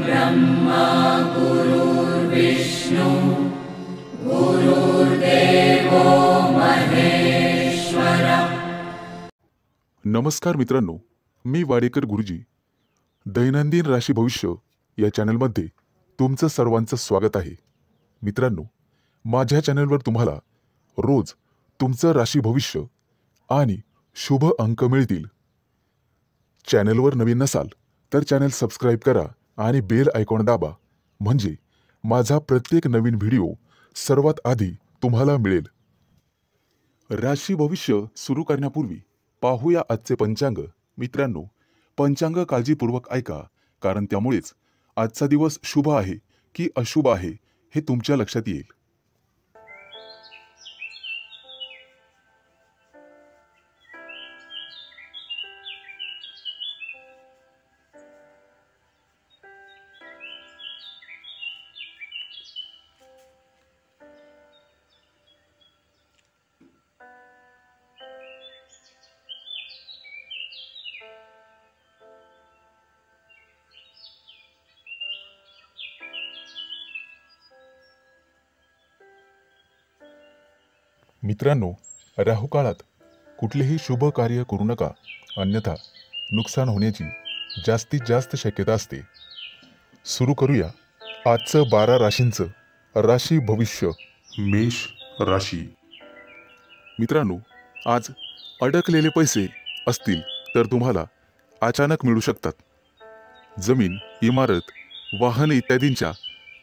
ब्रह्मा गुरुर्विष्णु गुरुर्देवो महेश्वर। नमस्कार मित्रांनो, मी वाडेकर गुरुजी दैनंदिन राशी भविष्य या चॅनलमध्ये तुमचं सर्वांचं स्वागत आहे। मित्रांनो, माझ्या चॅनलवर तुम्हाला रोज तुमचं राशी भविष्य आणि शुभ अंक मिळतील। चॅनलवर नवीन नसाल तर चॅनल सबस्क्राइब करा आणि बेल आयकॉन दाबा, म्हणजे माझा प्रत्येक नवीन व्हिडिओ सर्वात आधी तुम्हाला मिळेल। राशी भविष्य सुरू करण्यापूर्वी पाहूया आजचे पंचांग। मित्रांनो, पंचांग काळजीपूर्वक ऐका, कारण त्यामुळेच आजचा दिवस शुभ आहे की अशुभ आहे हे तुमच्या लक्षात येईल। मित्रांनो, राहू काळात कुठलेही शुभ कार्य करू नका, अन्यथा नुकसान होण्याची जास्तीत जास्त शक्यता असते। सुरू करूया आजचं 12 राशींचं राशी भविष्य। मेष राशी। मित्रांनो, आज अडकलेले पैसे असतील तर तुम्हाला अचानक मिळू शकतात। जमीन, इमारत, वाहन इत्यादींच्या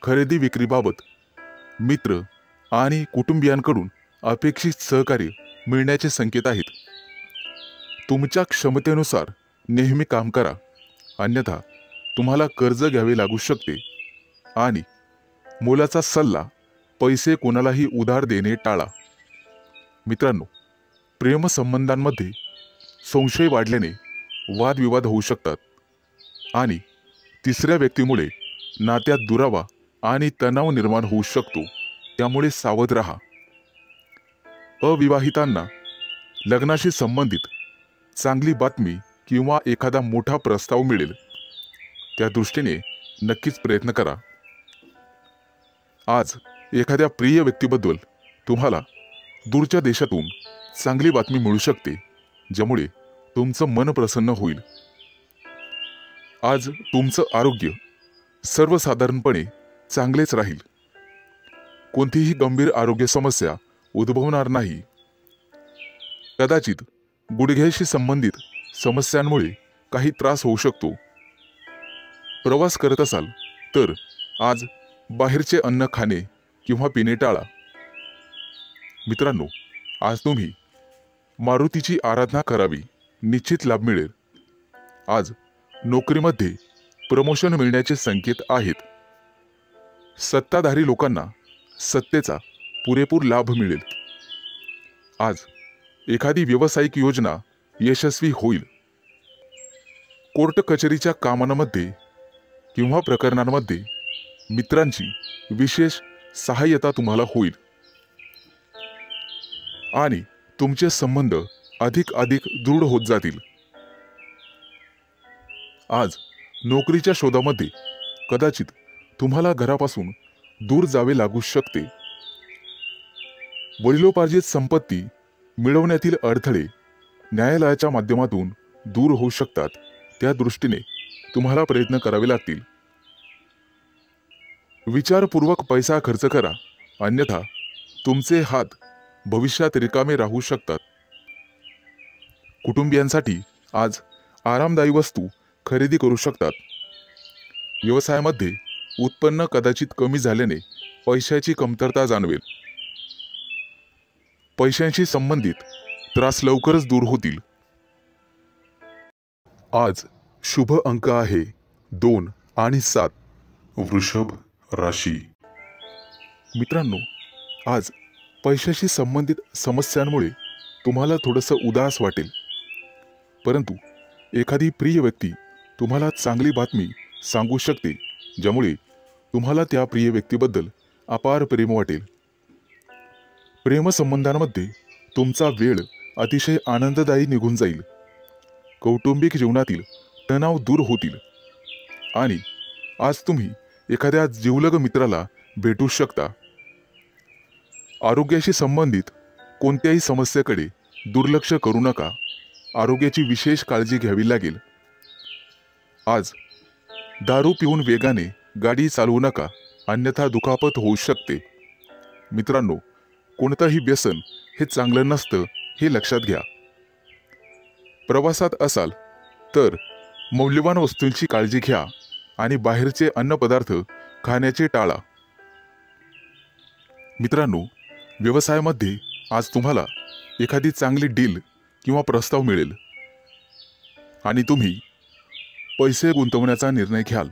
खरेदी विक्रीबाबत मित्र आणि कुटुंबियांकडून अपेक्षित सहकार्य मिळण्याचे संकेत आहेत। तुमच्या क्षमतेनुसार नेहमी काम करा, अन्यथा तुम्हाला कर्ज घ्यावे लागू शकते। आणि मोलाचा सल्ला, पैसे कोणालाही उधार देणे टाळा। मित्रांनो, प्रेमसंबंधांमध्ये संशय वाढल्याने वादविवाद होऊ शकतात आणि तिसऱ्या व्यक्तीमुळे नात्यात दुरावा आणि तणाव निर्माण होऊ शकतो, त्यामुळे सावध राहा। अविवाहितांना लग्नाशी संबंधित चांगली बातमी किंवा एखादा मोठा प्रस्ताव मिळेल, त्या दृष्टीने नक्कीच प्रयत्न करा। आज एखाद्या प्रिय व्यक्तीबद्दल तुम्हाला दूरच्या देशातून चांगली बातमी मिळू शकते, ज्यामुळे तुमचं मन प्रसन्न होईल। आज तुमचं आरोग्य सर्वसाधारणपणे चांगलेच राहील, कोणतीही गंभीर आरोग्य समस्या उद्भवणार नाही। कदाचित गुडघ्याशी संबंधित समस्यांमुळे काही त्रास होऊ शकतो। प्रवास करत असाल तर आज बाहेरचे अन्न खाणे किंवा पिणे टाळा। मित्रांनो, आज तुम्ही मारुतीची आराधना करावी, निश्चित लाभ मिळेल। आज नोकरीमध्ये प्रमोशन मिळण्याचे संकेत आहेत। सत्ताधारी लोकांना सत्तेचा पुरेपूर लाभ मिळेल। आज एखादी व्यावसायिक योजना यशस्वी होईल। कोर्ट कचेरीच्या कामांमध्ये किंवा प्रकरणांमध्ये मित्रांची विशेष सहाय्यता तुम्हाला होईल आणि तुमचे संबंध अधिक दृढ होत जातील। आज नोकरीच्या शोधामध्ये कदाचित तुम्हाला घरापासून दूर जावे लागू शकते। वडिलोपार्जित संपत्ती मिळवण्यातील अडथळे न्यायालयाच्या माध्यमातून दूर होऊ शकतात, त्या दृष्टीने तुम्हाला प्रयत्न करावे लागतील। विचारपूर्वक पैसा खर्च करा, अन्यथा तुमचे हात भविष्यात रिकामे राहू शकतात। कुटुंबियांसाठी आज आरामदायी वस्तू खरेदी करू शकतात। व्यवसायामध्ये उत्पन्न कदाचित कमी झाल्याने पैशाची कमतरता जाणवेल। पैशांशी संबंधित त्रास लवकरच दूर होतील। आज शुभ अंक आहे 2 आणि 7। वृषभ राशी। मित्रांनो, आज पैशाशी संबंधित समस्यांमुळे तुम्हाला थोडंसं उदास वाटेल, परंतु एखादी प्रिय व्यक्ती तुम्हाला चांगली बातमी सांगू शकते, ज्यामुळे तुम्हाला त्या प्रिय व्यक्तीबद्दल अपार प्रेम वाटेल। प्रेमसंबंधांमध्ये तुमचा वेळ अतिशय आनंददायी निघून जाईल। कौटुंबिक जीवनातील तणाव दूर होतील आणि आज तुम्ही एखाद्या जिवलग मित्राला भेटू शकता. आरोग्याशी संबंधित कोणत्याही समस्येकडे दुर्लक्ष करू नका. आरोग्याची विशेष काळजी घ्यावी लागेल. आज दारू पिऊन वेगाने गाडी चालवू नका, अन्यथा दुखापत होऊ शकते. मित्रांनो, कोणतंही व्यसन हे चांगलं नसतं हे लक्षात घ्या. प्रवासात असाल तर मौल्यवान वस्तूंची काळजी घ्या आणि बाहेरचे अन्नपदार्थ खाण्याचे टाळा. मित्रांनो, व्यवसायामध्ये आज तुम्हाला एखादी चांगली डील किंवा प्रस्ताव मिळेल आणि तुम्ही पैसे गुंतवण्याचा निर्णय घ्याल.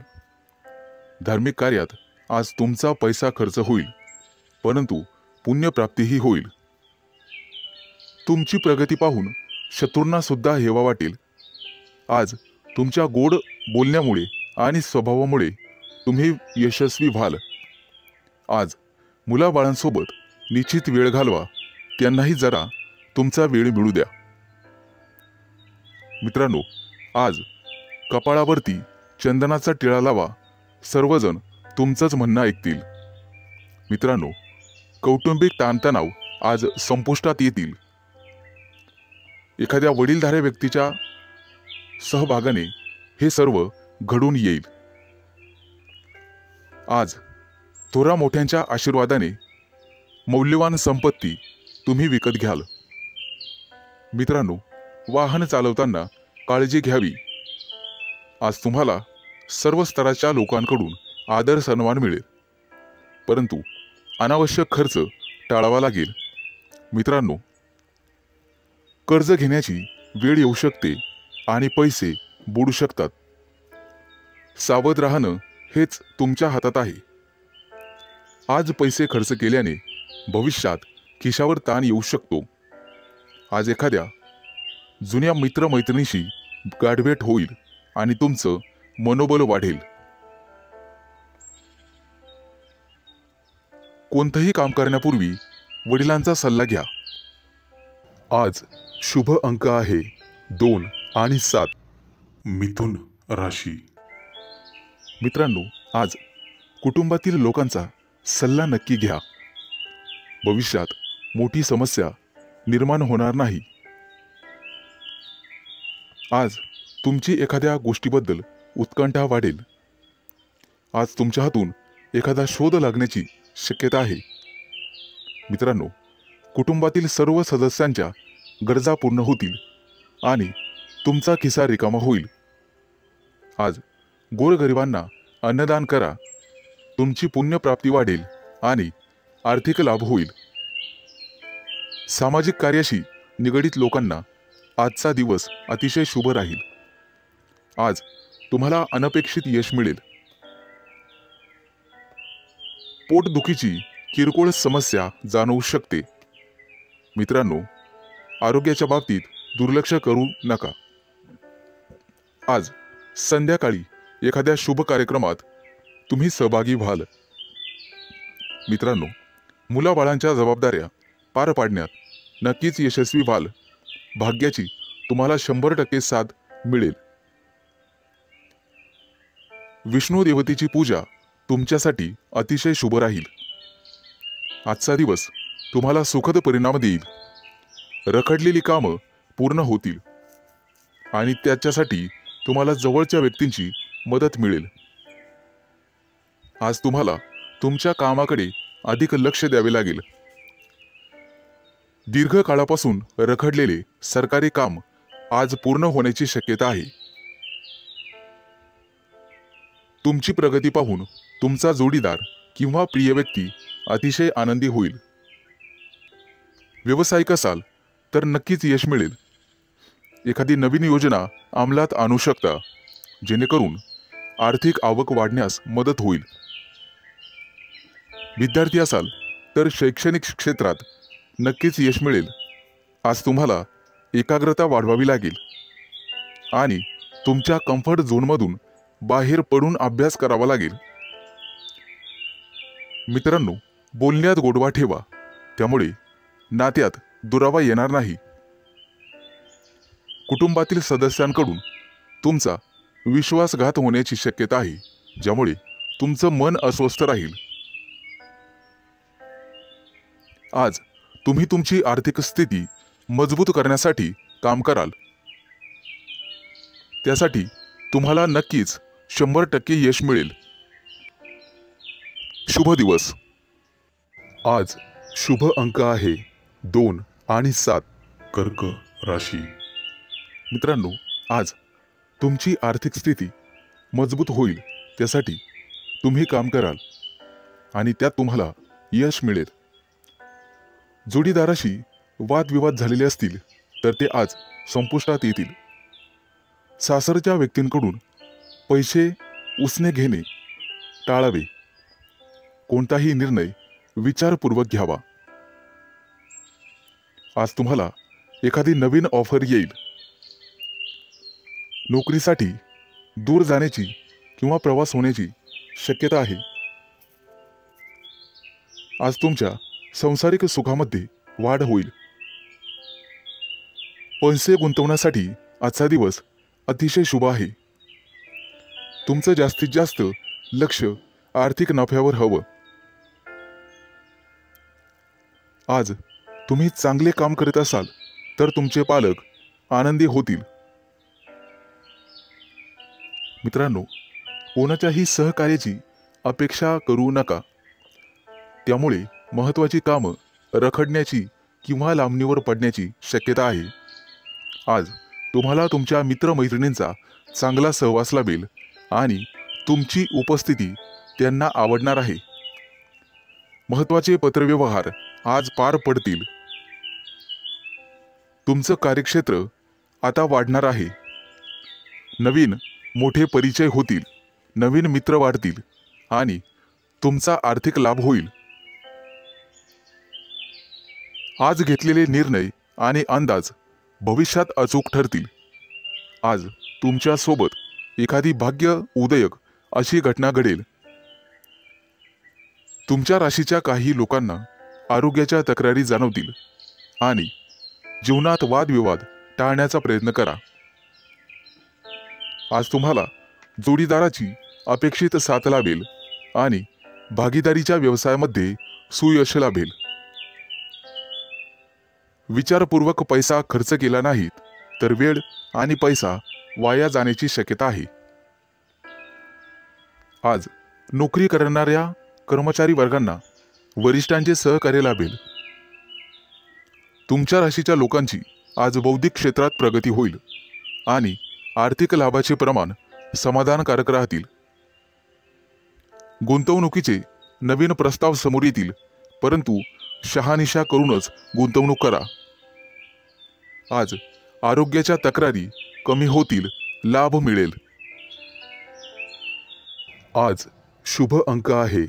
धार्मिक कार्यात आज तुमचा पैसा खर्च होईल, परंतु पुण्यप्राप्तीही होईल. तुमची प्रगती पाहून शत्रूंना सुद्धा हेवा वाटेल. आज तुमच्या गोड बोलण्यामुळे आणि स्वभावामुळे तुम्ही यशस्वी व्हाल. आज मुलाबाळांसोबत निश्चित वेळ घालवा, त्यांनाही जरा तुमचा वेळ मिळू द्या. मित्रांनो, आज कपाळावरती चंदनाचा टिळा लावा, सर्वजण तुमचंच म्हणणं ऐकतील. मित्रांनो, कौटुंबिक ताणतणाव आज संपुष्टात येतील. एखाद्या वडीलधाऱ्या व्यक्तीच्या सहभागाने हे सर्व घडून येईल. आज थोरा मोठ्यांच्या आशीर्वादाने मौल्यवान संपत्ती तुम्ही विकत घ्याल. मित्रांनो, वाहन चालवताना काळजी घ्यावी. आज तुम्हाला सर्व स्तराच्या लोकांकडून आदर सन्मान मिळेल, परंतु अनावश्यक खर्च टाळावा लागेल. मित्रांनो, कर्ज घेण्याची वेळ येऊ शकते आणि पैसे बुडू शकतात. सावध राहणं हेच तुमच्या हातात आहे. आज पैसे खर्च केल्याने भविष्यात खिशावर ताण येऊ शकतो. आज एखाद्या जुन्या मित्रमैत्रिणीशी गाठभेट होईल आणि तुमचं मनोबल वाढेल. कोणतंही काम करण्यापूर्वी वडिलांचा सल्ला घ्या. आज शुभ अंक आहे 2 आणि 7. मिथुन राशी. मित्रांनो, आज कुटुंबातील लोकांचा सल्ला नक्की घ्या. भविष्यात मोठी समस्या निर्माण होणार नाही. आज तुमची एखाद्या गोष्टीबद्दल उत्कंठा वाढेल. आज तुमच्या हातून एखादा शोध लागण्याची शक्यता आहे. मित्रांनो, कुटुंबातील सर्व सदस्यांच्या गरजा पूर्ण होतील आणि तुमचा खिसा रिकामा होईल. आज गोरगरिबांना अन्नदान करा. तुमची पुण्यप्राप्ती वाढेल आणि आर्थिक लाभ होईल. सामाजिक कार्याशी निगडित लोकांना आजचा दिवस अतिशय शुभ राहील. आज तुम्हाला अनपेक्षित यश मिळेल. पोटदुखीची किरकोळ समस्या जाणवू शकते. मित्रांनो, आरोग्याच्या बाबतीत दुर्लक्ष करू नका. आज संध्याकाळी एखाद्या शुभ कार्यक्रमात तुम्ही सहभागी व्हाल. मित्रांनो, मुलाबाळांच्या जबाबदाऱ्या पार पाडण्यात नक्कीच यशस्वी व्हाल. भाग्याची तुम्हाला 100% साथ मिळेल. विष्णू देवतेची पूजा तुमच्यासाठी अतिशय शुभ राहील. आजचा दिवस तुम्हाला सुखद परिणाम देईल. रखडलेली कामं पूर्ण होतील आणि त्याच्यासाठी तुम्हाला जवळच्या व्यक्तींची मदत मिळेल. आज तुम्हाला तुमच्या कामाकडे अधिक लक्ष द्यावे लागेल. दीर्घकाळापासून रखडलेले सरकारी काम आज पूर्ण होण्याची शक्यता आहे. तुमची प्रगती पाहून तुमचा जोडीदार किंवा प्रिय व्यक्ती अतिशय आनंदी होईल. व्यावसायिक असाल तर नक्कीच यश मिळेल. एखादी नवीन योजना अंमलात आणू शकता, जेणेकरून आर्थिक आवक वाढण्यास मदत होईल. विद्यार्थी असाल तर शैक्षणिक क्षेत्रात नक्कीच यश मिळेल. आज तुम्हाला एकाग्रता वाढवावी लागेल आणि तुमच्या कम्फर्ट झोनमधून बाहेर पडून अभ्यास करावा लागेल. मित्रांनो, बोलण्यात गोडवा ठेवा, त्यामुळे नात्यात दुरावा येणार नाही. कुटुंबातील सदस्यांकडून तुमचा विश्वासघात होण्याची शक्यता आहे. ज्यामुळे तुमचं मन अस्वस्थ राहील। आज तुम्ही तुमची आर्थिक स्थिती मजबूत करण्यासाठी काम कराल। त्यासाठी तुम्हाला नक्कीच 100% यश मिळेल। शुभ दिवस। आज शुभ अंक आहे 2 आणि 7। कर्क राशी। मित्रांनो, आज तुमची आर्थिक स्थिती मजबूत होईल, त्यासाठी तुम्ही काम कराल आणि त्यात तुम्हाला यश मिळेल। जोडीदाराशी वादविवाद झालेले असतील तर ते आज संपुष्टात येतील। सासरच्या व्यक्तींकडून पैसे उसने घेणे टाळावे। कोणताही निर्णय विचारपूर्वक घ्यावा। आज तुम्हाला एखादी नवीन ऑफर येईल। नोकरीसाठी दूर जाण्याची किंवा प्रवास होण्याची शक्यता आहे। आज तुमच्या सांसारिक सुखामध्ये वाढ होईल। पैसे गुंतवण्यासाठी आजचा दिवस अतिशय शुभ आहे। तुमचं जास्तीत जास्त लक्ष आर्थिक नफ्यावर हवं। आज तुम्ही चांगले काम करत असाल तर तुमचे पालक आनंदी होतील। मित्रांनो, कोणाच्याही सहकार्याची अपेक्षा करू नका, त्यामुळे महत्त्वाची कामं रखडण्याची किंवा लांबणीवर पडण्याची शक्यता आहे। आज तुम्हाला तुमच्या मित्रमैत्रिणींचा चांगला सहवास लाभेल आणि तुमची उपस्थिती त्यांना आवडणार आहे। महत्त्वाचे पत्रव्यवहार आज पार पडतील। तुमचं कार्यक्षेत्र आता वाढणार आहे। नवीन मोठे परिचय होतील, नवीन मित्र वाढतील आणि तुमचा आर्थिक लाभ होईल। आज घेतलेले निर्णय आणि अंदाज भविष्यात अचूक ठरतील। आज तुमच्या सोबत एखादी भाग्य उदयक अशी घटना घडेल। तुमच्या राशीच्या काही लोकांना आरोग्याच्या तक्रारी जाणवतील आणि जीवनात वादविवाद टाळण्याचा प्रयत्न करा। आज तुम्हाला जोडीदाराची अपेक्षित साथ लाभेल आणि भागीदारीच्या व्यवसायामध्ये सुयश लाभेल। विचारपूर्वक पैसा खर्च केला नाहीत तर वेळ आणि पैसा वाया जाण्याची शक्यता आहे। आज नोकरी करणाऱ्या कर्मचारी वर्गांना वरिष्ठांचे सहकार्य लाभेल। तुमच्या राशीच्या लोकांची आज बौद्धिक क्षेत्रात प्रगती होईल आणि आर्थिक लाभाचे प्रमाण समाधानकारक राहतील। गुंतवणुकीचे नवीन प्रस्ताव समोर येतील, परंतु शहानिशा करूनच गुंतवणूक करा। आज आरोग्याच्या तक्रारी कमी होतील, लाभ मिळेल। आज शुभ अंक आहे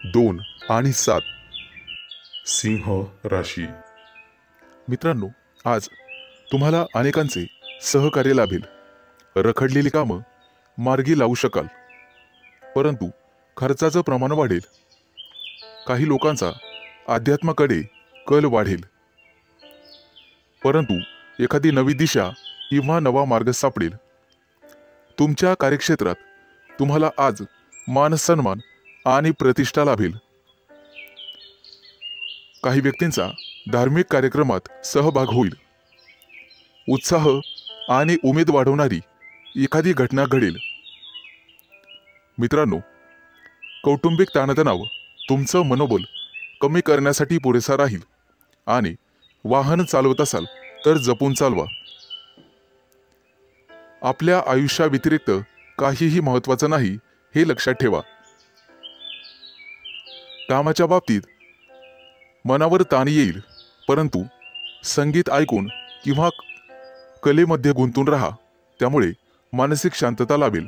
2 आणि 7। सिंह राशी। मित्रांनो, आज तुम्हाला अनेकांचे सहकार्य लाभेल। रखडलेली कामं मार्गी लावू शकाल, परंतु खर्चाचं प्रमाण वाढेल। काही लोकांचा अध्यात्माकडे कल वाढेल, परंतु एखादी नवी दिशा किंवा नवा मार्ग सापडेल। तुमच्या कार्यक्षेत्रात तुम्हाला आज मान सन्मान आणि प्रतिष्ठा लाभेल। काही व्यक्तींचा धार्मिक कार्यक्रमात सहभाग होईल। उत्साह आणि उमेद वाढवणारी एखादी घटना घडेल। मित्रांनो, कौटुंबिक ताणतणाव तुमचं मनोबल कमी करण्यासाठी पुरेसा राहील आणि वाहन चालवत असाल तर जपून चालवा। आपल्या आयुष्याव्यतिरिक्त काहीही महत्त्वाचं नाही हे लक्षात ठेवा। कामाच्या बाबतीत मनावर ताण येईल, परंतु संगीत ऐकून किंवा कलेमध्ये गुंतून राहा, त्यामुळे मानसिक शांतता लाभेल।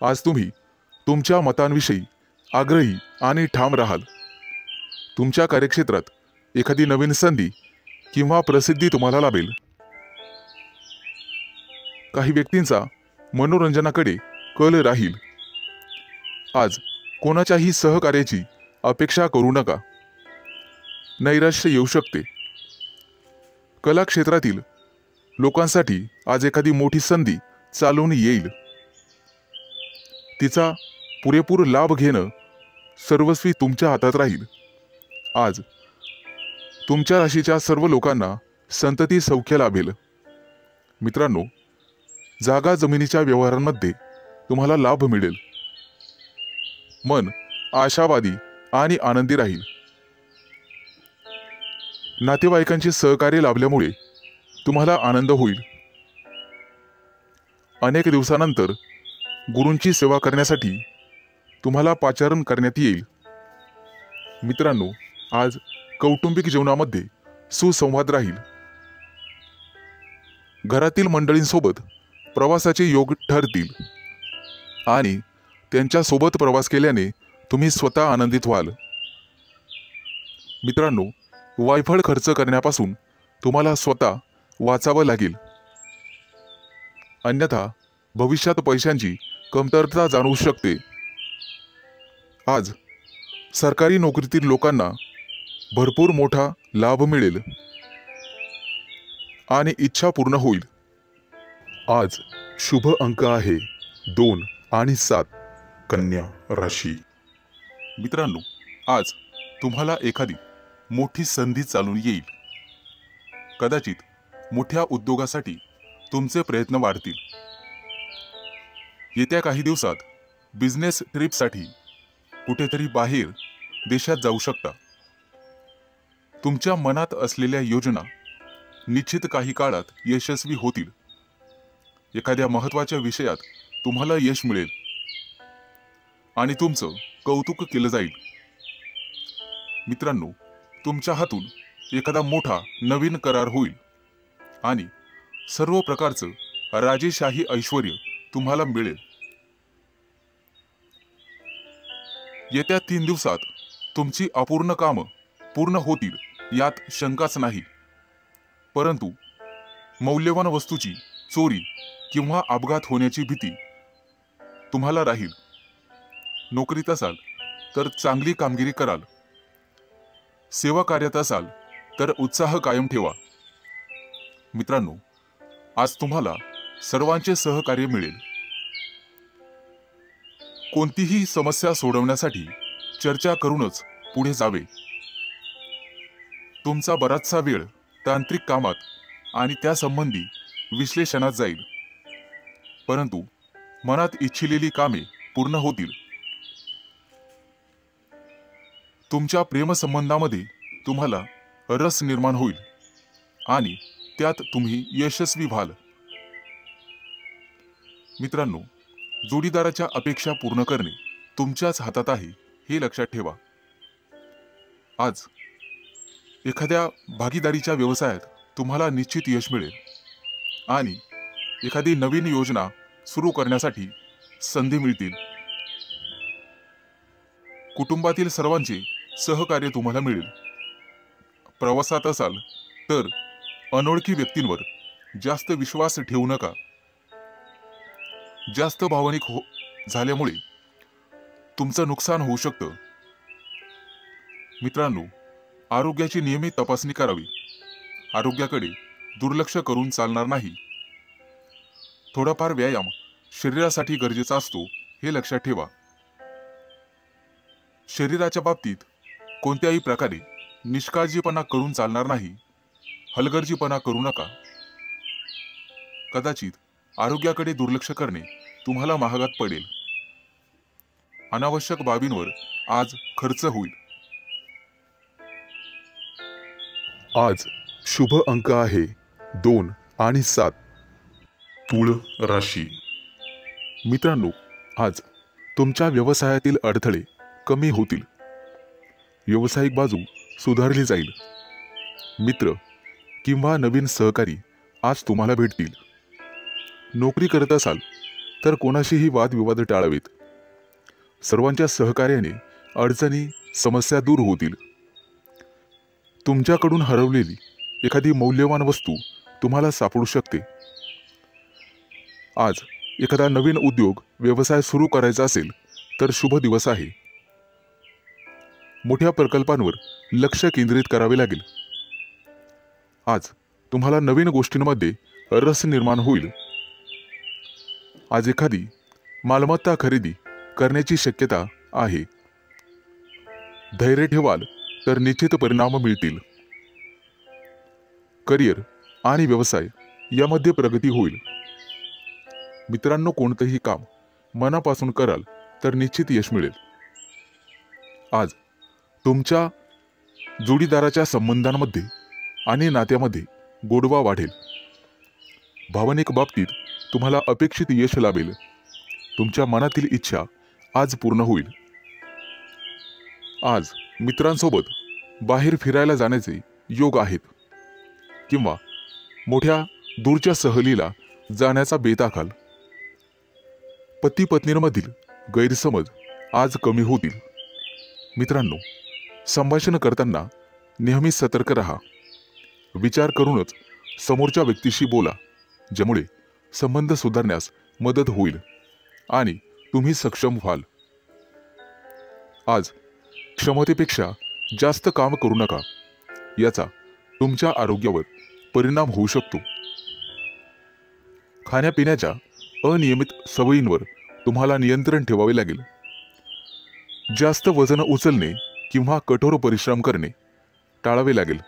आज तुम्ही तुमच्या मतांविषयी आग्रही आणि ठाम राहाल। तुमच्या कार्यक्षेत्रात एखादी नवीन संधी किंवा प्रसिद्धी तुम्हाला लाभेल। काही व्यक्तींचा मनोरंजनाकडे कल राहील। आज कोणाच्याही सहकार्याची अपेक्षा करू नका, नैराश्य येऊ शकते। कला क्षेत्रातील लोकांसाठी आज एखादी मोठी संधी चालून येईल। तिचा पुरेपूर लाभ घेणं सर्वस्वी तुमच्या हातात राहील. आज तुमच्या राशीच्या सर्व लोकांना संतती सौख्य लाभेल. मित्रांनो, जागा जमिनीच्या व्यवहारांमध्ये तुम्हाला लाभ मिळेल. मन आशावादी आणि आनंदी राहील. नातेवाईकांचे सहकार्य लाभल्यामुळे तुम्हाला आनंद होईल. अनेक दिवसानंतर गुरूंची सेवा करण्यासाठी तुम्हाला पाचारण करण्यात येईल. मित्रांनो, आज कौटुंबिक जीवनामध्ये सुसंवाद राहील. घरातील मंडळींसोबत प्रवासाचे योग ठरतील आणि त्यांच्यासोबत प्रवास केल्याने तुम्ही स्वतः आनंदित व्हाल. मित्रांनो, वायफळ खर्च करण्यापासून तुम्हाला स्वतः वाचावं लागेल. अन्यथा भविष्यात पैशांची कमतरता जाणवू शकते. आज सरकारी नोकरीतील लोकांना भरपूर मोठा लाभ मिळेल आणि इच्छा पूर्ण होईल. आज शुभ अंक आहे 2 आणि 7. कन्या राशी. मित्रांनो, आज तुम्हाला एखादी मोठी संधी चालून येईल. कदाचित मोठ्या उद्योगासाठी तुमचे प्रयत्न वाढतील. येत्या काही दिवसात बिझनेस ट्रिपसाठी कुठेतरी बाहेर देशात जाऊ शकता. तुमच्या मनात असलेल्या योजना निश्चित काही काळात यशस्वी होतील. एखाद्या महत्त्वाच्या विषयात तुम्हाला यश मिळेल आणि तुमचं कौतुक केलं जाईल. मित्रांनो, तुमच्या हातून एखादा मोठा नवीन करार होईल आणि सर्व प्रकारचं राजेशाही ऐश्वर्य तुम्हाला मिळेल. येत्या 3 दिवसात तुमची अपूर्ण कामं पूर्ण होतील यात शंकाच नाही. परंतु मौल्यवान वस्तूची चोरी किंवा अपघात होण्याची भीती तुम्हाला राहील. नोकरीत असाल तर चांगली कामगिरी कराल. सेवा कार्यात असाल तर उत्साह कायम ठेवा. मित्रांनो, आज तुम्हाला सर्वांचे सहकार्य मिळेल. कोणतीही समस्या सोडवण्यासाठी चर्चा करूनच पुढे जावे. तुमचा बराचसा वेळ तांत्रिक कामात आणि त्यासंबंधी विश्लेषणात जाईल. परंतु मनात इच्छिलेली कामे पूर्ण होतील. तुमच्या प्रेमसंबंधामध्ये तुम्हाला रस निर्माण होईल आणि त्यात तुम्ही यशस्वी व्हाल. मित्रांनो, जोडीदाराच्या अपेक्षा पूर्ण करणे तुमच्याच हातात आहे हे लक्षात ठेवा. आज एखाद्या भागीदारीच्या व्यवसायात तुम्हाला निश्चित यश मिळेल आणि एखादी नवीन योजना सुरू करण्यासाठी संधी मिळतील. कुटुंबातील सर्वांचे सहकार्य तुम्हाला मिळेल. प्रवासात असाल तर अनोळखी व्यक्तींवर जास्त विश्वास ठेवू नका. जास्त भावनिक झाल्यामुळे तुमचं नुकसान होऊ शकतं. मित्रांनो, आरोग्याची नियमित तपासणी करावी. आरोग्याकडे दुर्लक्ष करून चालणार नाही. थोडाफार व्यायाम शरीरासाठी गरजेचा असतो हे लक्षात ठेवा. शरीराच्या बाबतीत कोणत्याही प्रकारे निष्काळजीपणा करून चालणार नाही. हलगर्जीपणा करू नका. कदाचित आरोग्याकडे दुर्लक्ष करणे तुम्हाला महागात पडेल. अनावश्यक बाबींवर आज खर्च होईल. आज शुभ अंक आहे 2 आणि 7. तुळ राशी. मित्रांनो, आज तुमच्या व्यवसायातील अडथळे कमी होतील. व्यावसायिक बाजू सुधारली जाईल. मित्र किंवा नवीन सहकारी आज तुम्हाला भेटतील. नोकरी करत असाल तर कोणाशीही वादविवाद टाळावेत. सर्वांच्या सहकार्याने अडचणी समस्या दूर होतील. तुमच्याकडून हरवलेली एखादी मौल्यवान वस्तू तुम्हाला सापडू शकते. आज एखादा नवीन उद्योग व्यवसाय सुरू करायचा असेल तर शुभ दिवस आहे. मोठ्या प्रकल्पांवर लक्ष केंद्रित करावे लागेल. आज तुम्हाला नवीन गोष्टींमध्ये रस निर्माण होईल. आज एखादी मालमत्ता खरेदी करण्याची शक्यता आहे. धैर्य ठेवाल तर निश्चित परिणाम मिळतील. करिअर आणि व्यवसाय यामध्ये प्रगती होईल. मित्रांनो, कोणतेही काम मनापासून कराल तर निश्चित यश मिळेल. आज तुमच्या जोडीदाराच्या संबंधांमध्ये आणि नात्यामध्ये गोडवा वाढेल. भावनिक बाबतीत तुम्हाला अपेक्षित यश लाभेल. तुमच्या मनातील इच्छा आज पूर्ण होईल. आज मित्रांसोबत बाहेर फिरायला जाण्याचे योग आहेत किंवा मोठ्या दूरच्या सहलीला जाण्याचा बेत आखाल. पती पत्नींमधील गैरसमज आज कमी होतील. मित्रांनो, संभाषण करताना नेहमी सतर्क राहा. विचार करूनच समोरच्या व्यक्तीशी बोला, ज्यामुळे संबंध सुधारण्यास मदत होईल आणि तुम्ही सक्षम व्हाल. आज क्षमतेपेक्षा जास्त काम करू नका. याचा तुमच्या आरोग्यावर परिणाम होऊ शकतो. खाण्यापिण्याच्या अनियमित सवयींवर तुम्हाला नियंत्रण ठेवावे लागेल. जास्त वजन उचलणे किंवा कठोर परिश्रम करणे टाळावे लागेल.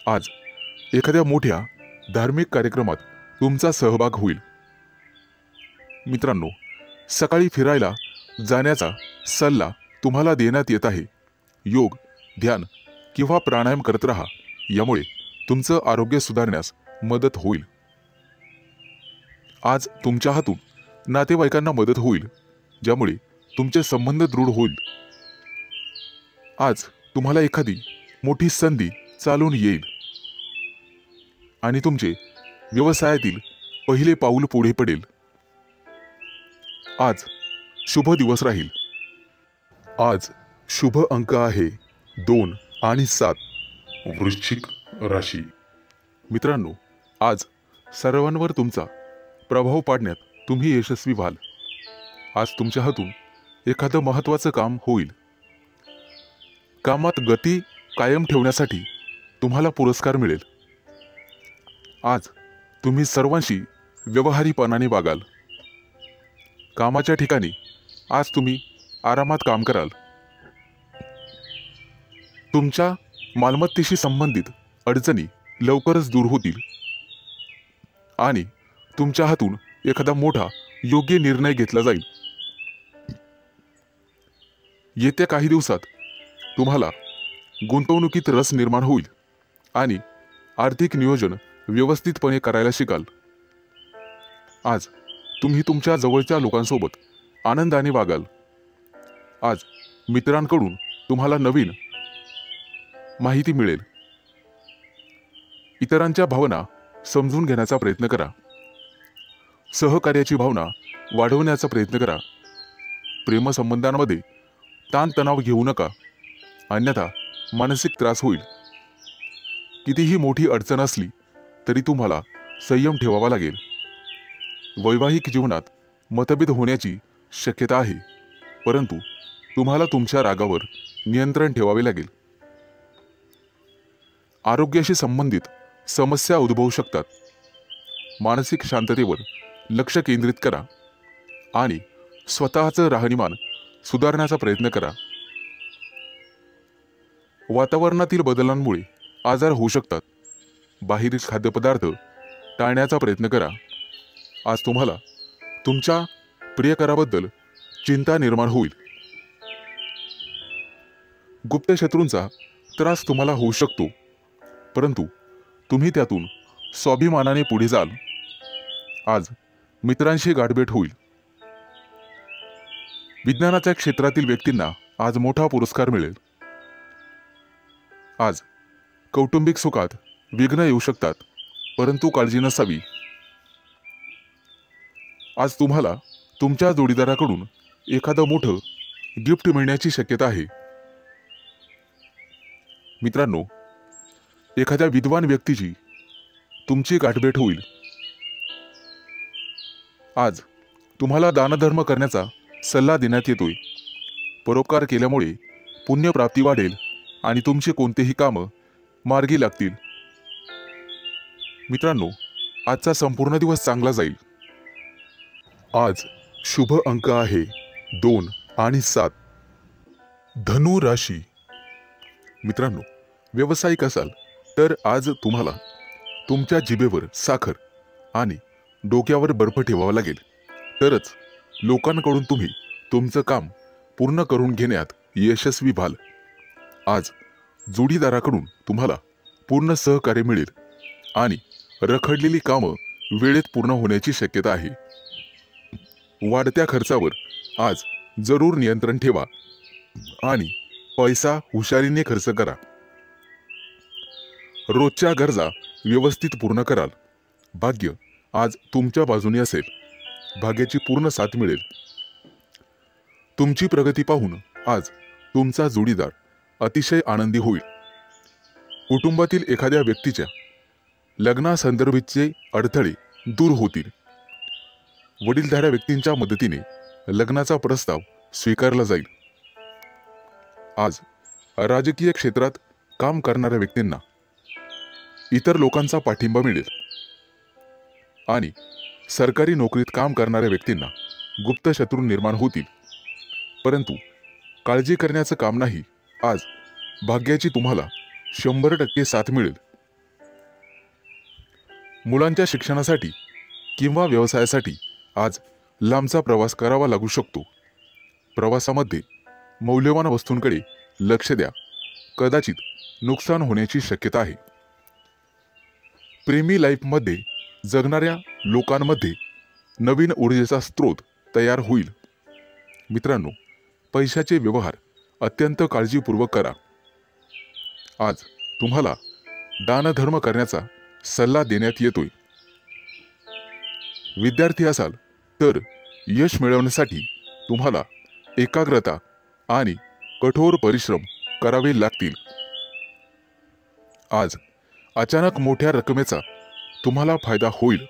आज एखाद्या मोठ्या धार्मिक कार्यक्रमात तुमचा सहभाग होईल. मित्रांनो, सकाळी फिरायला जाण्याचा सल्ला तुम्हाला देण्यात येत आहे. योग, ध्यान किंवा प्राणायाम करत राहा. यामुळे तुमचं आरोग्य सुधारण्यास मदत होईल. आज तुमच्या हातून नातेवाईकांना मदत होईल, ज्यामुळे तुमचे संबंध दृढ होईल. आज तुम्हाला एखादी मोठी संधी चालून येईल आणि तुमचे व्यवसायातील पहिले पाऊल पुढे पडेल. आज शुभ दिवस राहील. आज शुभ अंक आहे 2 आणि 7. वृश्चिक राशी. मित्रांनो, आज सर्वांवर तुमचा प्रभाव पाडण्यात तुम्ही यशस्वी व्हाल. आज तुमच्या हातून एखादं महत्त्वाचं काम होईल. कामात गती कायम ठेवण्यासाठी तुम्हाला पुरस्कार मिळेल. आज तुम्ही सर्वांशी व्यवहारीपणाने वागाल. कामाच्या ठिकाणी आज तुम्ही आरामात काम कराल. तुमच्या मालमत्तेशी संबंधित अडचणी लवकरच दूर होतील आणि तुमच्या हातून एखादा मोठा योग्य निर्णय घेतला जाईल. येत्या काही दिवसात तुम्हाला गुंतवणुकीत रस निर्माण होईल आणि आर्थिक नियोजन व्यवस्थितपणे करायला शिकाल. आज तुम्ही तुमच्या जवळच्या लोकांसोबत आनंदाने वागाल. आज मित्रांकडून तुम्हाला नवीन माहिती मिळेल. इतरांच्या भावना समजून घेण्याचा प्रयत्न करा. सहकार्याची भावना वाढवण्याचा प्रयत्न करा. प्रेमसंबंधांमध्ये ताणतणाव घेऊ नका, अन्यथा मानसिक त्रास होईल. कितीही मोठी अडचण असली तरी तुम्हाला संयम ठेवावा लागेल. वैवाहिक जीवनात मतभेद होण्याची शक्यता आहे, परंतु तुम्हाला तुमच्या रागावर नियंत्रण ठेवावे लागेल. आरोग्याशी संबंधित समस्या उद्भवू शकतात. मानसिक शांततेवर लक्ष केंद्रित करा आणि स्वतःचं राहणीमान सुधारण्याचा प्रयत्न करा. वातावरणातील बदलांमुळे आजार होऊ शकतात. बाहेरील खाद्यपदार्थ टाळण्याचा प्रयत्न करा. आज तुम्हाला तुमच्या प्रियकराबद्दल चिंता निर्माण होईल. गुप्त शत्रूंचा त्रास तुम्हाला होऊ शकतो, परंतु तुम्ही त्यातून स्वाभिमानाने पुढे जाल. आज मित्रांशी गाठभेट होईल. विज्ञानाच्या क्षेत्रातील व्यक्तींना आज मोठा पुरस्कार मिळेल. आज कौटुंबिक सुखात विघ्न येऊ शकतात, परंतु काळजी नसावी. आज तुम्हाला तुमच्या जोडीदाराकडून एखादं मोठं गिफ्ट मिळण्याची शक्यता आहे. मित्रांनो, एखाद्या विद्वान व्यक्तीची तुमची गाठभेट होईल. आज तुम्हाला दानधर्म करण्याचा सल्ला देण्यात येतोय. परोपकार केल्यामुळे पुण्यप्राप्ती वाढेल आणि तुमचे कोणतेही कामं मार्गी लागतील. मित्रांनो, आजचा संपूर्ण दिवस चांगला जाईल. आज शुभ अंक आहे 2 आणि 7. धनु राशी. मित्रांनो, व्यावसायिक असाल तर आज तुम्हाला तुमच्या जिभेवर साखर आणि डोक्यावर बर्फ ठेवावा लागेल, तरच लोकांकडून तुम्ही तुमचं काम पूर्ण करून घेण्यात यशस्वी व्हाल. आज जोडीदाराकडून तुम्हाला पूर्ण सहकार्य मिळेल आणि रखडलेली कामं वेळेत पूर्ण होण्याची शक्यता आहे. वाढत्या खर्चावर आज जरूर नियंत्रण ठेवा आणि पैसा हुशारीने खर्च करा. रोजच्या गरजा व्यवस्थित पूर्ण कराल. भाग्य आज तुमच्या बाजूने असेल. भाग्याची पूर्ण साथ मिळेल. तुमची प्रगती पाहून आज तुमचा जोडीदार अतिशय आनंदी होईल. कुटुंबातील एखाद्या व्यक्तीच्या लग्नासंदर्भाचे अडथळे दूर होतील. वडीलधाऱ्या व्यक्तींच्या मदतीने लग्नाचा प्रस्ताव स्वीकारला जाईल. आज राजकीय क्षेत्रात काम करणाऱ्या व्यक्तींना इतर लोकांचा पाठिंबा मिळेल आणि सरकारी नोकरीत काम करणाऱ्या व्यक्तींना गुप्त शत्रू निर्माण होतील. परंतु काळजी करण्याचं काम नाही. आज भाग्याची तुम्हाला 100% साथ मिळेल. मुलांच्या शिक्षणासाठी किंवा व्यवसायासाठी आज लांबचा प्रवास करावा लागू शकतो. प्रवासामध्ये मौल्यवान वस्तूंकडे लक्ष द्या. कदाचित नुकसान होण्याची शक्यता आहे. प्रेमी लाईफमध्ये जगणाऱ्या लोकांमध्ये नवीन ऊर्जेचा स्रोत तयार होईल. मित्रांनो, पैशाचे व्यवहार अत्यंत काळजीपूर्वक करा. आज तुम्हाला दानधर्म करण्याचा सल्ला देण्यात येतोय. विद्यार्थी असाल तर यश मिळवण्यासाठी तुम्हाला एकाग्रता आणि कठोर परिश्रम करावे लागतील. आज अचानक मोठ्या रकमेचा तुम्हाला फायदा होईल.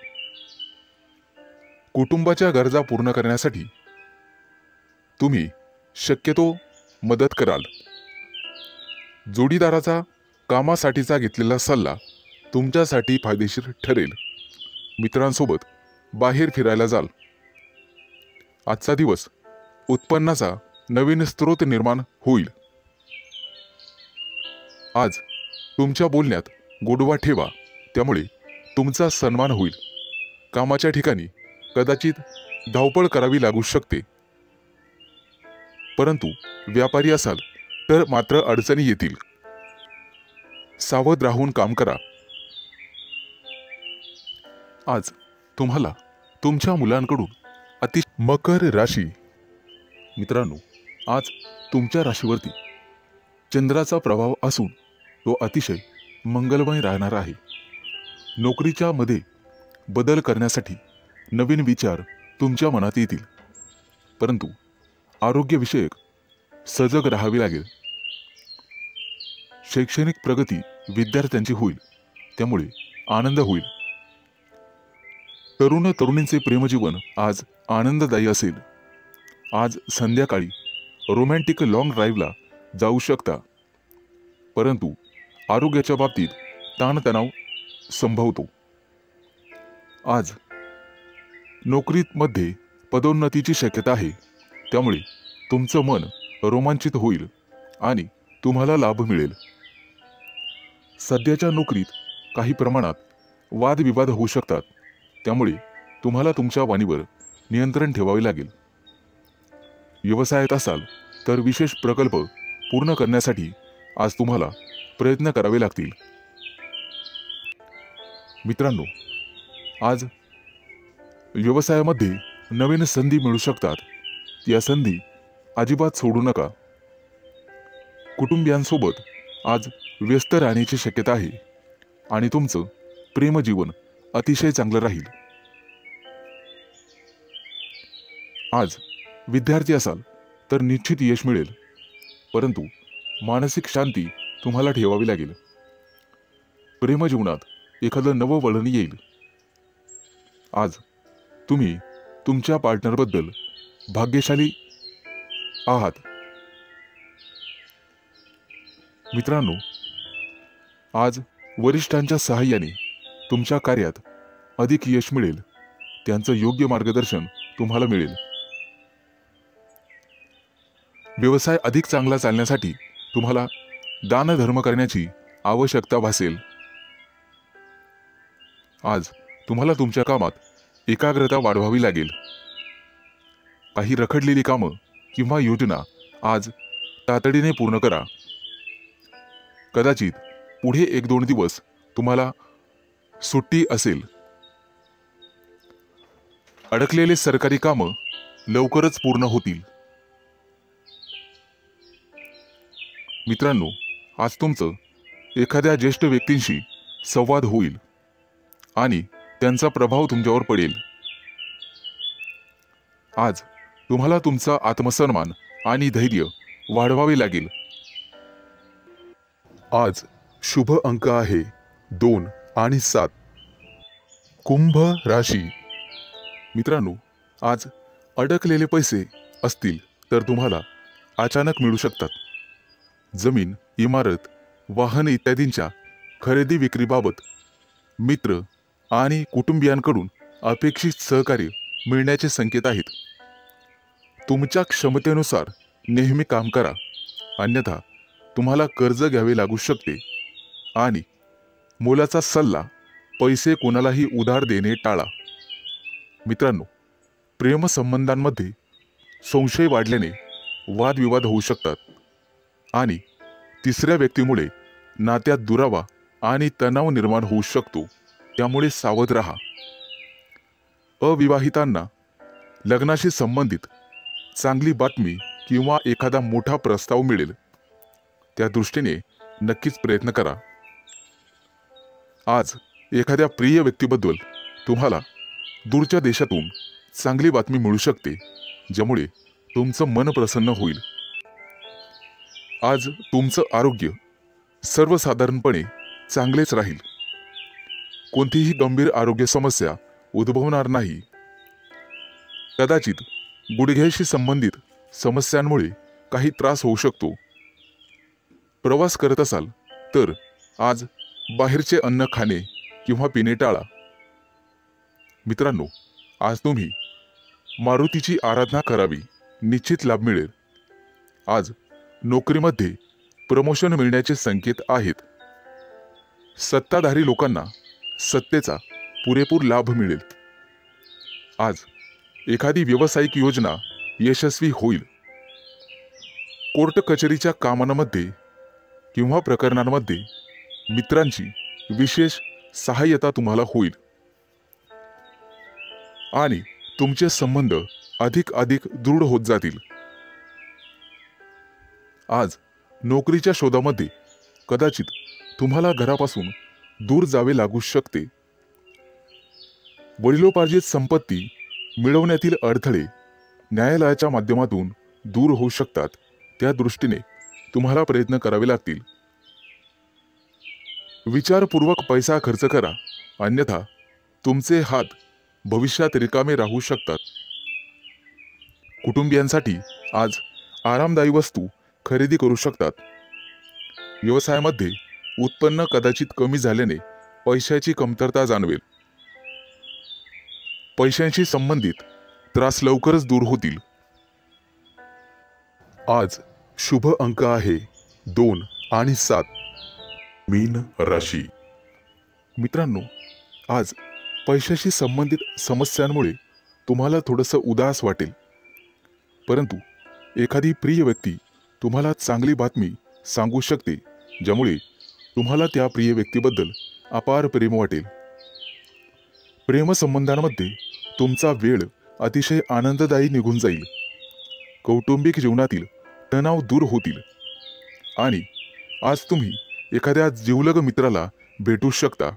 कुटुंबाच्या गरजा पूर्ण करण्यासाठी तुम्ही शक्यतो मदत कराल. जोडीदाराचा कामासाठीचा घेतलेला सल्ला तुमच्यासाठी फायदेशीर ठरेल. मित्रांसोबत बाहेर फिरायला जाल. आजचा दिवस उत्पन्नाचा नवीन स्रोत निर्माण होईल. आज तुमच्या बोलण्यात गोडवा ठेवा, त्यामुळे तुमचा सन्मान होईल. कामाच्या ठिकाणी कदाचित धावपळ करावी लागू शकते, परंतु व्यापारी असाल तर मात्र अडचणी येतील. सावध राहून काम करा. आज तुम्हाला तुमच्या मुलांकडून मकर राशी. मित्रांनो, आज तुमच्या राशीवरती चंद्राचा प्रभाव असून तो अतिशय मंगलमय राहणार आहे. नोकरीच्या मध्ये बदल करण्यासाठी नवीन विचार तुमच्या मनात येतील, परंतु आरोग्यविषयक सजग राहावे लागेल. शैक्षणिक प्रगती विद्यार्थ्यांची होईल, त्यामुळे आनंद होईल. तरुण तरुणींचे प्रेमजीवन आज आनंददायी असेल. आज संध्याकाळी रोमॅन्टिक लॉंग ड्राईव्हला जाऊ शकता, परंतु आरोग्याच्या बाबतीत ताणतणाव संभवतो. आज नोकरीमध्ये पदोन्नतीची शक्यता आहे, त्यामुळे तुमचं मन रोमांचित होईल आणि तुम्हाला लाभ मिळेल. सध्याच्या नोकरीत काही प्रमाणात वादविवाद होऊ शकतात, त्यामुळे तुम्हाला तुमच्या वाणीवर नियंत्रण ठेवावे लागेल. व्यवसायात असाल तर विशेष प्रकल्प पूर्ण करण्यासाठी आज तुम्हाला प्रयत्न करावे लागतील. मित्रांनो, आज व्यवसायामध्ये नवीन संधी मिळू शकतात. या संधी अजिबात सोडू नका. कुटुंबियांसोबत आज व्यस्त राहण्याची शक्यता आहे आणि तुमचं प्रेमजीवन अतिशय चांगलं राहील. आज विद्यार्थी असाल तर निश्चित यश मिळेल, परंतु मानसिक शांती तुम्हाला ठेवावी लागेल. प्रेमजीवनात एखादं नवं वळण येईल. आज तुम्ही तुमच्या पार्टनरबद्दल भाग्यशाली आहात. मित्रांनो, आज वरिष्ठांच्या सहाय्याने तुमच्या कार्यात अधिक यश मिळेल. त्यांचं योग्य मार्गदर्शन तुम्हाला मिळेल. व्यवसाय अधिक चांगला चालण्यासाठी तुम्हाला दानधर्म करण्याची आवश्यकता भासेल। आज तुम्हाला तुमच्या कामात एकाग्रता वाढवावी लागेल। काही रखडलेली कामं किंवा योजना आज तातडीने पूर्ण करा। कदाचित पुढे 1-2 दिवस तुम्हाला सुट्टी असेल। अडकलेले सरकारी कामं लवकरच पूर्ण होतील। मित्रांनो, आज तुमचं एखाद्या ज्येष्ठ व्यक्तींशी संवाद होईल आणि त्यांचा प्रभाव तुमच्यावर पडेल। आज तुम्हाला तुमचा आत्मसन्मान आणि धैर्य वाढवावे लागेल। आज शुभ अंक आहे 2 आणि 7। कुंभ राशी। मित्रांनो, आज अडकलेले पैसे असतील तर तुम्हाला अचानक मिळू शकतात। जमीन, इमारत, वाहन इत्यादींच्या खरेदी विक्रीबाबत मित्र आणि कुटुंबियांकडून अपेक्षित सहकार्य मिळण्याचे संकेत आहेत। तुमच्या क्षमतेनुसार नेहमी काम करा, अन्यथा तुम्हाला कर्ज घ्यावे लागू शकते आणि मोलाचा सल्ला, पैसे कोणालाही उधार देणे टाळा। मित्रांनो, प्रेमसंबंधांमध्ये संशय वाढल्याने वादविवाद होऊ शकतात आणि तिसऱ्या व्यक्तीमुळे नात्यात दुरावा आणि तणाव निर्माण होऊ शकतो, त्यामुळे सावध राहा। अविवाहितांना लग्नाशी संबंधित चांगली बातमी किंवा एखादा मोठा प्रस्ताव मिळेल, त्या दृष्टीने नक्कीच प्रयत्न करा। आज एखाद्या प्रिय व्यक्तीबद्दल तुम्हाला दूरच्या देशातून चांगली बातमी मिळू शकते, ज्यामुळे तुमचं मन प्रसन्न होईल। आज तुमचं आरोग्य सर्वसाधारणपणे चांगलेच राहील। कोणतीही गंभीर आरोग्य समस्या उद्भवणार नाही। कदाचित गुडघ्याशी संबंधित समस्यांमुळे काही त्रास होऊ शकतो। प्रवास करत असाल तर आज बाहेरचे अन्न खाणे किंवा पिणे टाळा। मित्रांनो, आज तुम्ही मारुतीची आराधना करावी, निश्चित लाभ मिळेल। आज नोकरीमध्ये प्रमोशन मिळण्याचे संकेत आहेत। सत्ताधारी लोकांना सत्तेचा पुरेपूर लाभ मिळेल। आज एखादी व्यावसायिक योजना यशस्वी होईल। कोर्ट कचेरीच्या कामांमध्ये किंवा प्रकरणांमध्ये मित्रांची विशेष सहाय्यता तुम्हाला होईल आणि तुमचे संबंध अधिक दृढ होत जातील। आज नोकरीच्या शोधामध्ये कदाचित तुम्हाला घरापासून दूर जावे लागू शकते। वडिलोपार्जित संपत्ती मिळवण्यातील अडथळे न्यायालयाच्या माध्यमातून दूर होऊ शकतात, त्या दृष्टीने तुम्हाला प्रयत्न करावे लागतील। विचारपूर्वक पैसा खर्च करा, अन्यथा तुमचे हात भविष्यात रिकामे राहू शकतात। कुटुंबियांसाठी आज आरामदायी वस्तू खरेदी करू शकतात। व्यवसायामध्ये उत्पन्न कदाचित कमी झाल्याने पैशाची कमतरता जाणवेल। पैशांशी संबंधित त्रास लवकरच दूर होतील। आज शुभ अंक आहे 2 आणि 7। मीन राशी। मित्रांनो, आज पैशाशी संबंधित समस्यांमुळे तुम्हाला थोडंसं उदास वाटेल, परंतु एखादी प्रिय व्यक्ती तुम्हाला चांगली बातमी सांगू शकते, ज्यामुळे तुम्हाला त्या प्रिय व्यक्तीबद्दल अपार प्रेम वाटेल। प्रेमसंबंधांमध्ये तुमचा वेळ अतिशय आनंददायी निघून जाईल। कौटुंबिक जीवनातील तणाव दूर होतील आणि आज तुम्ही एखाद्या जिवलग मित्राला भेटू शकता।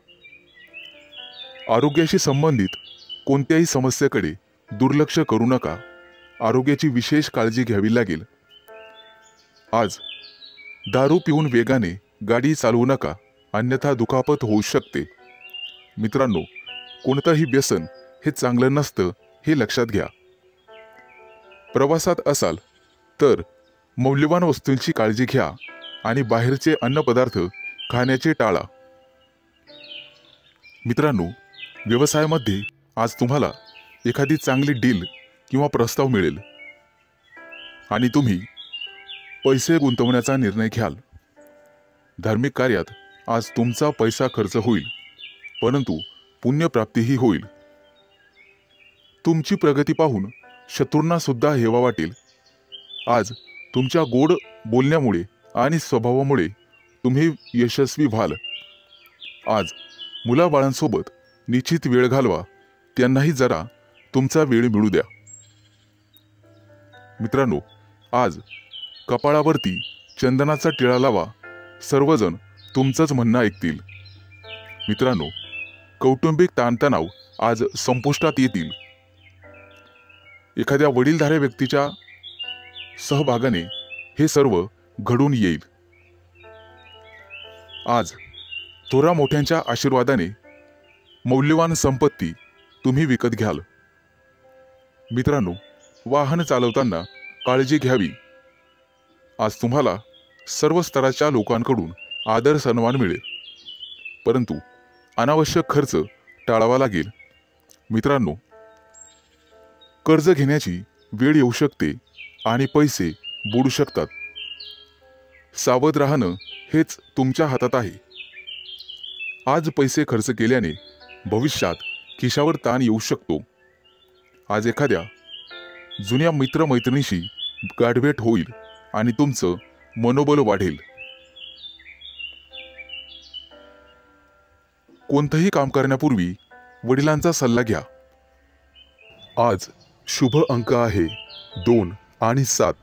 आरोग्याशी संबंधित कोणत्याही समस्येकडे दुर्लक्ष करू नका, आरोग्याची विशेष काळजी घ्यावी लागेल। आज दारू पिऊन वेगाने गाडी चालवू नका, अन्यथा दुखापत होऊ शकते। मित्रांनो, कोणतंही व्यसन हे चांगलं नसतं, हे लक्षात घ्या। प्रवासात असाल तर मौल्यवान वस्तूंची काळजी घ्या आणि बाहेरचे अन्नपदार्थ खाण्याचे टाळा। मित्रांनो, व्यवसायामध्ये आज तुम्हाला एखादी चांगली डील किंवा प्रस्ताव मिळेल आणि तुम्ही पैसे गुंतवण्याचा निर्णय घ्याल. धार्मिक कार्यात आज तुमचा पैसा खर्च होईल, परंतु पुण्यप्राप्तीही होईल. तुमची प्रगती पाहून शत्रूंना सुद्धा हेवा वाटेल. आज तुमच्या गोड बोलण्यामुळे आणि स्वभावामुळे तुम्ही यशस्वी व्हाल. आज मुलाबाळांसोबत निश्चित वेळ घालवा, त्यांनाही जरा तुमचा वेळ मिळू द्या. मित्रांनो, आज कपाळावरती चंदनाचा टिळा लावा, सर्वजण तुमचंच म्हणणं ऐकतील. मित्रांनो, कौटुंबिक ताणतणाव आज संपुष्टात येतील. एखाद्या वडीलधाऱ्या व्यक्तीच्या सहभागाने हे सर्व घडून येईल. आज थोरा मोठ्यांच्या आशीर्वादाने मौल्यवान संपत्ती तुम्ही विकत घ्याल. मित्रांनो, वाहन चालवताना काळजी घ्यावी. आज तुम्हाला सर्व स्तराच्या लोकांकडून आदर सन्मान मिळेल, परंतु अनावश्यक खर्च टाळावा लागेल. मित्रांनो, कर्ज घेण्याची वेळ येऊ शकते आणि पैसे बुडू शकतात. सावध राहणं हेच तुमच्या हातात आहे. आज पैसे खर्च केल्याने भविष्यात खिशावर ताण येऊ शकतो. आज एखाद्या जुन्या मित्रमैत्रिणीशी गाठभेट होईल आणि तुमचं मनोबल वाढेल. कोणतंही काम करण्यापूर्वी वडिलांचा सल्ला घ्या. आज शुभ अंक आहे 2 आणि 7.